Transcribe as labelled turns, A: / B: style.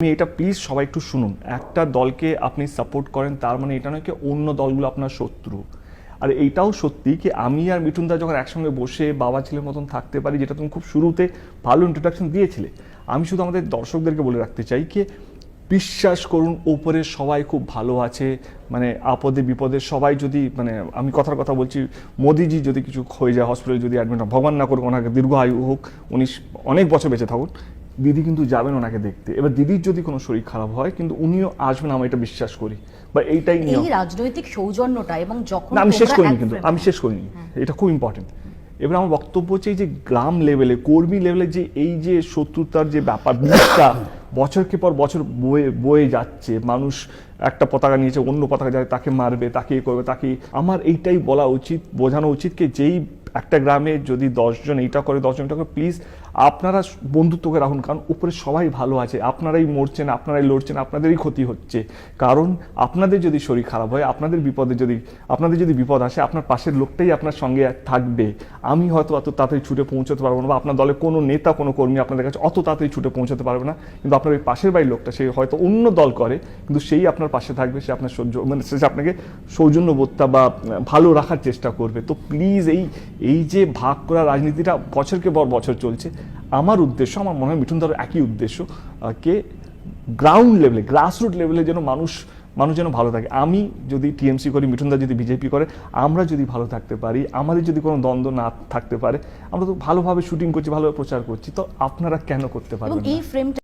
A: আমি এটা প্লিজ সবাই একটু শুনুন, একটা দলকে আপনি সাপোর্ট করেন তার মানে এটা নয় কি অন্য দলগুলো আপনার শত্রু। আর এইটাও সত্যি কি আমি আর মিঠুনদা যখন একসঙ্গে বসে বাবা ছেলের মতন থাকতে পারি, যেটা তুমি খুব শুরুতে ভালো ইন্ট্রোডাকশন দিয়েছিলে, আমি শুধু আমাদের দর্শকদেরকে বলে রাখতে চাই কি বিশ্বাস করুন ওপরে সবাই খুব ভালো আছে। মানে আপদে বিপদে সবাই যদি মানে আমি কথার কথা বলছি, মোদিজি যদি কিছু হয়ে যায় হসপিটালে যদি অ্যাডমিট হয়, ভগবান না করুক ওনাকে দীর্ঘ আয়ু হোক, উনি অনেক বছর বেঁচে থাকুন, দিদি কিন্তু যাবেন ওনাকে দেখতে। এবার দিদির যদি কোনো শরীর খারাপ হয় কিন্তু উনিও আসবেন, আমি এটা বিশ্বাস করি বা এইটাই নিয়ম।
B: এই রাজনৈতিক সৌজন্যটা এবং যখন
A: না আমি শেষ
B: তোমরা
A: করিনি,
B: এক
A: কিন্তু
B: frame-
A: আমি শেষ করিনি, এটা খুব ইম্পর্টেন্ট। এবার আমার বক্তব্য হচ্ছে এই যে গ্রাম লেভেলে কর্মী লেভেলে যে এই যে শত্রুতার যে ব্যাপার বিষটা বছরকে পর বছর বয়ে বয়ে যাচ্ছে, মানুষ একটা পতাকা নিয়েছে অন্য পতাকা যায় তাকে মারবে তাকে এ করবে তাকে, আমার এইটাই বলা উচিত, বোঝানো উচিত কি যেই একটা গ্রামে যদি 10 জন এইটা করে 10 জন এটা করে, প্লিজ আপনারা বন্ধুত্বকে রাখুন, কারণ উপরে সবাই ভালো আছে, আপনারাই মরছেন আপনারাই লড়ছেন, আপনাদেরই ক্ষতি হচ্ছে। কারণ আপনাদের যদি শরীর খারাপ হয়, আপনাদের যদি বিপদ আসে, আপনার পাশের লোকটাই আপনার সঙ্গে থাকবে। আমি হয়তো অত তাড়াতাড়ি ছুটে পৌঁছতে পারবো না, বা আপনার দলে কোনো নেতা কোনো কর্মী আপনাদের কাছে অত তাড়াতাড়ি ছুটে পৌঁছতে পারবে না, কিন্তু আপনার ওই পাশের বাড়ির লোকটা সে হয়তো অন্য দল করে কিন্তু সেই আপনার পাশে থাকবে, সে আপনার সে আপনাকে সৌজন্যবোধটা বা ভালো রাখার চেষ্টা করবে। তো প্লিজ এই যে ভাগ করা রাজনীতিটা বছরকে পর বছর চলছে, আমার উদ্দেশ্য, আমার মনে হয় মিঠুনদার একই উদ্দেশ্য, কে গ্রাউন্ড লেভেলে গ্রাসরুট লেভেলে যেন মানুষ যেন ভালো থাকে। আমি যদি টিএমসি করি, মিঠুনদা যদি বিজেপি করে, আমরা যদি ভালো থাকতে পারি, আমাদের যদি কোনো দ্বন্দ্ব না থাকতে পারে, আমরা তো ভালোভাবে শুটিং করছি ভালোভাবে প্রচার করছি, তো আপনারা কেন করতে পারবেন
B: এবং
A: না?
B: এই ফ্রেমটা